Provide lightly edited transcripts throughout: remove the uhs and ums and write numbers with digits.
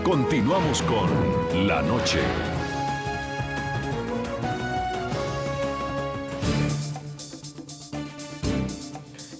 Continuamos con La Noche.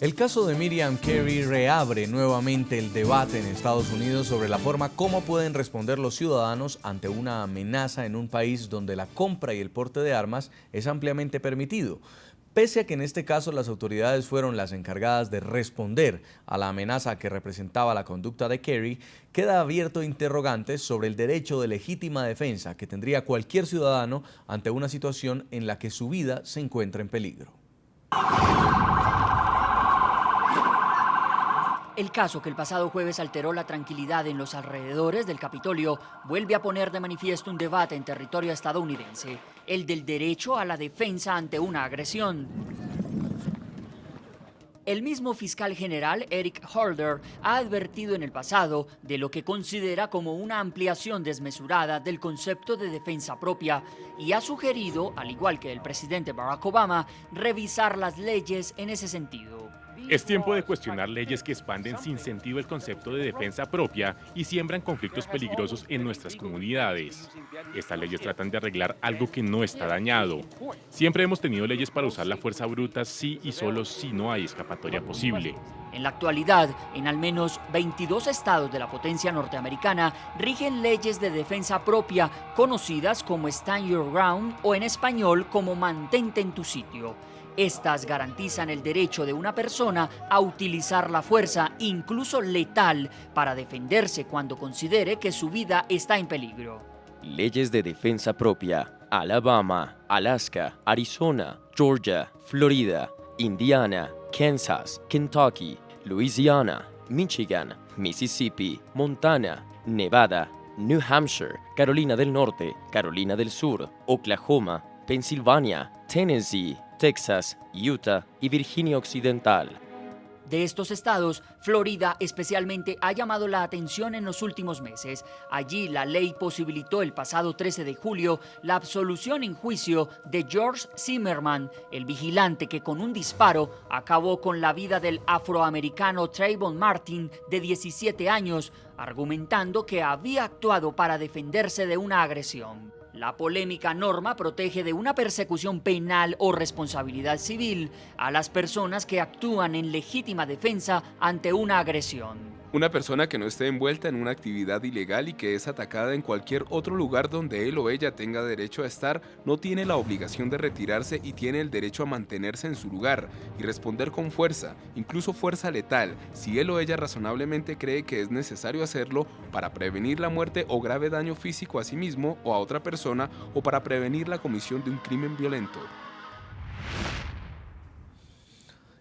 El caso de Miriam Carey reabre nuevamente el debate en Estados Unidos sobre la forma como pueden responder los ciudadanos ante una amenaza en un país donde la compra y el porte de armas es ampliamente permitido. Pese a que en este caso las autoridades fueron las encargadas de responder a la amenaza que representaba la conducta de Carey, queda abierto interrogantes sobre el derecho de legítima defensa que tendría cualquier ciudadano ante una situación en la que su vida se encuentra en peligro. El caso que el pasado jueves alteró la tranquilidad en los alrededores del Capitolio vuelve a poner de manifiesto un debate en territorio estadounidense, el del derecho a la defensa ante una agresión. El mismo fiscal general, Eric Holder, ha advertido en el pasado de lo que considera como una ampliación desmesurada del concepto de defensa propia y ha sugerido, al igual que el presidente Barack Obama, revisar las leyes en ese sentido. Es tiempo de cuestionar leyes que expanden sin sentido el concepto de defensa propia y siembran conflictos peligrosos en nuestras comunidades. Estas leyes tratan de arreglar algo que no está dañado. Siempre hemos tenido leyes para usar la fuerza bruta si y solo si no hay escapatoria posible. En la actualidad, en al menos 22 estados de la potencia norteamericana rigen leyes de defensa propia conocidas como Stand Your Ground o en español como Mantente en tu sitio. Estas garantizan el derecho de una persona a utilizar la fuerza, incluso letal, para defenderse cuando considere que su vida está en peligro. Leyes de defensa propia: Alabama, Alaska, Arizona, Georgia, Florida, Indiana, Kansas, Kentucky, Louisiana, Michigan, Mississippi, Montana, Nevada, New Hampshire, Carolina del Norte, Carolina del Sur, Oklahoma, Pensilvania, Tennessee, Texas, Utah y Virginia Occidental. De estos estados, Florida especialmente ha llamado la atención en los últimos meses. Allí la ley posibilitó el pasado 13 de julio la absolución en juicio de George Zimmerman, el vigilante que con un disparo acabó con la vida del afroamericano Trayvon Martin, de 17 años, argumentando que había actuado para defenderse de una agresión. La polémica norma protege de una persecución penal o responsabilidad civil a las personas que actúan en legítima defensa ante una agresión. Una persona que no esté envuelta en una actividad ilegal y que es atacada en cualquier otro lugar donde él o ella tenga derecho a estar, no tiene la obligación de retirarse y tiene el derecho a mantenerse en su lugar y responder con fuerza, incluso fuerza letal, si él o ella razonablemente cree que es necesario hacerlo para prevenir la muerte o grave daño físico a sí mismo o a otra persona o para prevenir la comisión de un crimen violento.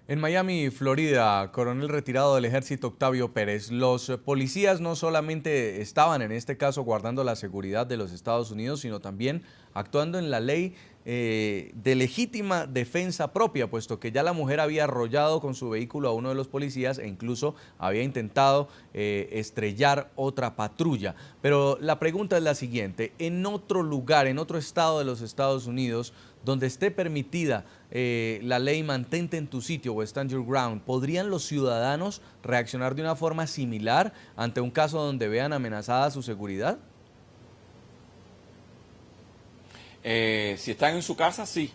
En Miami, Florida, coronel retirado del ejército Octavio Pérez, los policías no solamente estaban en este caso guardando la seguridad de los Estados Unidos, sino también actuando en la ley de legítima defensa propia, puesto que ya la mujer había arrollado con su vehículo a uno de los policías e incluso había intentado estrellar otra patrulla. Pero la pregunta es la siguiente: en otro lugar, en otro estado de los Estados Unidos, donde esté permitida la ley Mantente en tu sitio o Stand Your Ground, ¿podrían los ciudadanos reaccionar de una forma similar ante un caso donde vean amenazada su seguridad? Si están en su casa, sí.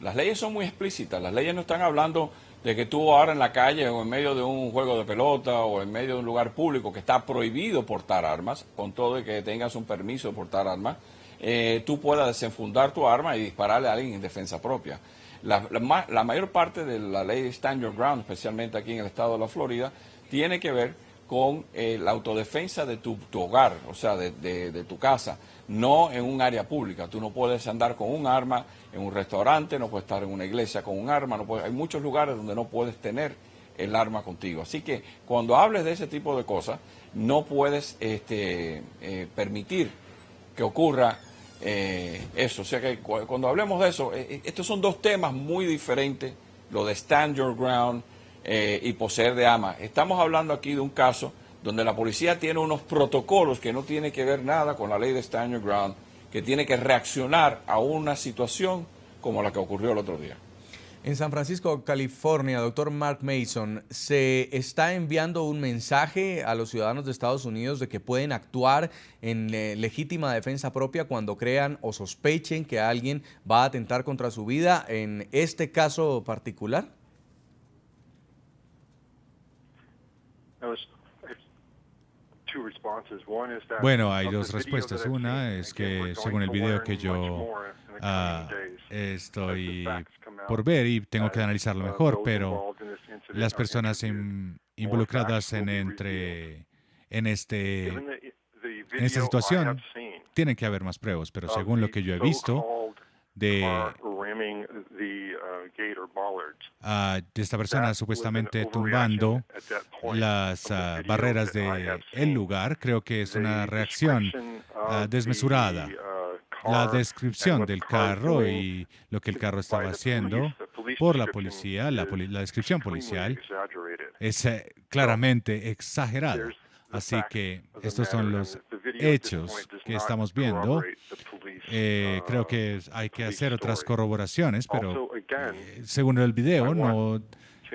Las leyes son muy explícitas. Las leyes no están hablando de que tú ahora en la calle o en medio de un juego de pelota o en medio de un lugar público que está prohibido portar armas, con todo y que tengas un permiso de portar armas, tú puedas desenfundar tu arma y dispararle a alguien en defensa propia. La mayor parte de la ley Stand Your Ground, especialmente aquí en el estado de la Florida, tiene que ver con la autodefensa de tu hogar, o sea, de tu casa, no en un área pública. Tú no puedes andar con un arma en un restaurante, no puedes estar en una iglesia con un arma, hay muchos lugares donde no puedes tener el arma contigo. Así que cuando hables de ese tipo de cosas, no puedes permitir que ocurra eso. O sea que cuando hablemos de eso, estos son dos temas muy diferentes, lo de Stand Your Ground y poseer de armas. Estamos hablando aquí de un caso donde la policía tiene unos protocolos que no tienen que ver nada con la ley de Stand Your Ground, que tiene que reaccionar a una situación como la que ocurrió el otro día. En San Francisco, California, doctor Mark Mason, ¿se está enviando un mensaje a los ciudadanos de Estados Unidos de que pueden actuar en legítima defensa propia cuando crean o sospechen que alguien va a atentar contra su vida en este caso particular? Bueno, hay dos respuestas. Una es que según el video que yo estoy por ver y tengo que analizarlo mejor, pero las personas involucradas en esta situación tienen que haber más pruebas, pero según lo que yo he visto de esta persona supuestamente tumbando las barreras del lugar, creo que es una reacción desmesurada. La descripción del carro y lo que el carro estaba haciendo por la policía, la descripción policial, es claramente exagerada. Así que estos son los hechos que estamos viendo. Creo que hay que hacer otras corroboraciones, pero según el video no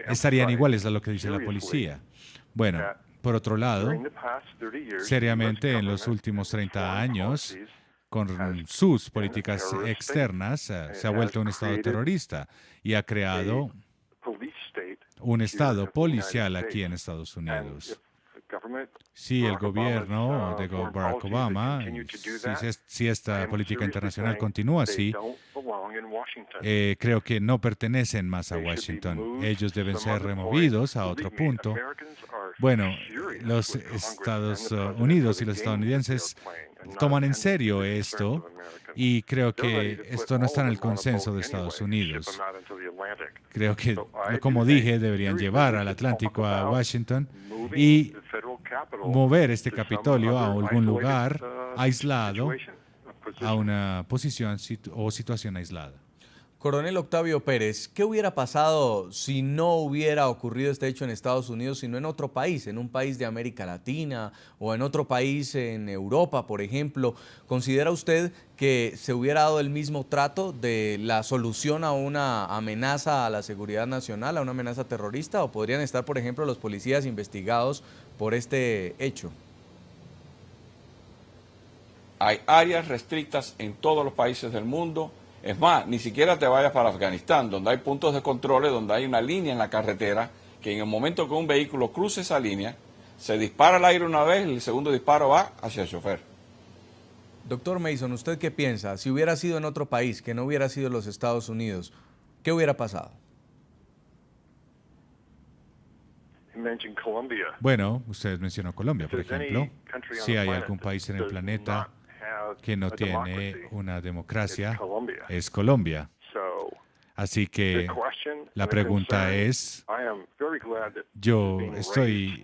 estarían iguales a lo que dice la policía. Bueno, por otro lado, seriamente en los últimos 30 años, con sus políticas externas, se ha vuelto un Estado terrorista y ha creado un Estado policial aquí en Estados Unidos. Si el gobierno de Barack Obama, si esta política internacional continúa así, creo que no pertenecen más a Washington. Ellos deben ser removidos a otro punto. Bueno, los Estados Unidos y los estadounidenses toman en serio esto y creo que esto no está en el consenso de Estados Unidos. Creo que, como dije, deberían llevar al Atlántico a Washington y mover este Capitolio a algún lugar aislado, a una posición o situación aislada. Coronel Octavio Pérez, ¿qué hubiera pasado si no hubiera ocurrido este hecho en Estados Unidos, sino en otro país, en un país de América Latina o en otro país en Europa, por ejemplo? ¿Considera usted que se hubiera dado el mismo trato de la solución a una amenaza a la seguridad nacional, a una amenaza terrorista? ¿O podrían estar, por ejemplo, los policías investigados por este hecho? Hay áreas restrictas en todos los países del mundo. Es más, ni siquiera te vayas para Afganistán, donde hay puntos de control, donde hay una línea en la carretera, que en el momento que un vehículo cruce esa línea, se dispara al aire una vez y el segundo disparo va hacia el chofer. Doctor Mason, ¿usted qué piensa? Si hubiera sido en otro país, que no hubiera sido los Estados Unidos, ¿qué hubiera pasado? Bueno, usted mencionó Colombia, por ejemplo. Si hay algún país en el planeta que no tiene una democracia, es Colombia. Así que la pregunta es, yo estoy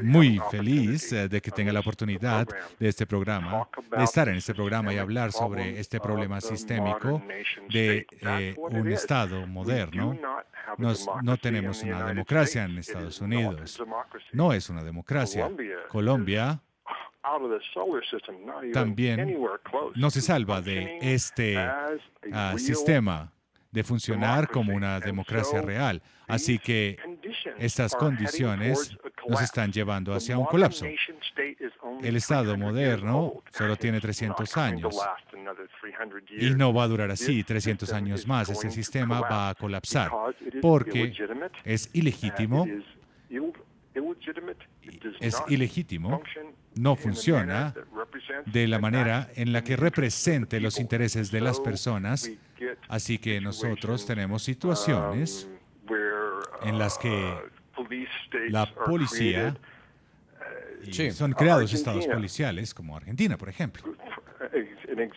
muy feliz de que tenga la oportunidad de este programa, de estar en este programa y hablar sobre este problema sistémico de un Estado moderno. No tenemos una democracia en Estados Unidos. No es una democracia. Colombia también no se salva de este sistema de funcionar como una democracia real. Así que estas condiciones nos están llevando hacia un colapso. El Estado moderno solo tiene 300 años y no va a durar así 300 años más. Ese sistema va a colapsar porque es ilegítimo. Es ilegítimo, no funciona de la manera en la que represente los intereses de las personas, así que nosotros tenemos situaciones en las que la policía, son creados estados policiales como Argentina, por ejemplo.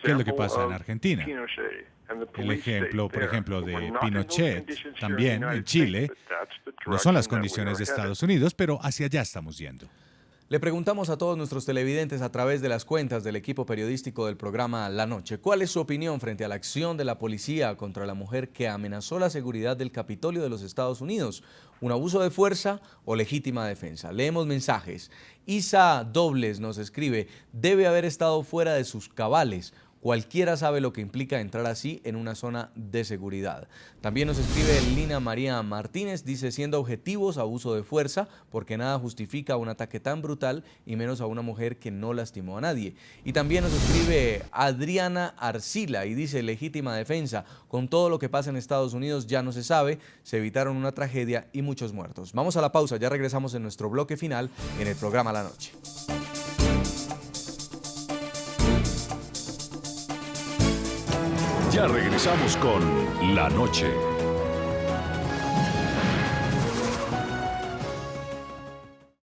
¿Qué es lo que pasa en Argentina? El ejemplo, por ejemplo, de Pinochet, también en Chile, no son las condiciones de Estados Unidos, pero hacia allá estamos yendo. Le preguntamos a todos nuestros televidentes a través de las cuentas del equipo periodístico del programa La Noche, ¿cuál es su opinión frente a la acción de la policía contra la mujer que amenazó la seguridad del Capitolio de los Estados Unidos? ¿Un abuso de fuerza o legítima defensa? Leemos mensajes. Isa Dobles nos escribe, debe haber estado fuera de sus cabales. Cualquiera sabe lo que implica entrar así en una zona de seguridad. También nos escribe Lina María Martínez, dice, siendo objetivos, abuso de fuerza, porque nada justifica un ataque tan brutal y menos a una mujer que no lastimó a nadie. Y también nos escribe Adriana Arcila y dice, legítima defensa, con todo lo que pasa en Estados Unidos ya no se sabe, se evitaron una tragedia y muchos muertos. Vamos a la pausa, ya regresamos en nuestro bloque final en el programa La Noche. Ya regresamos con La Noche.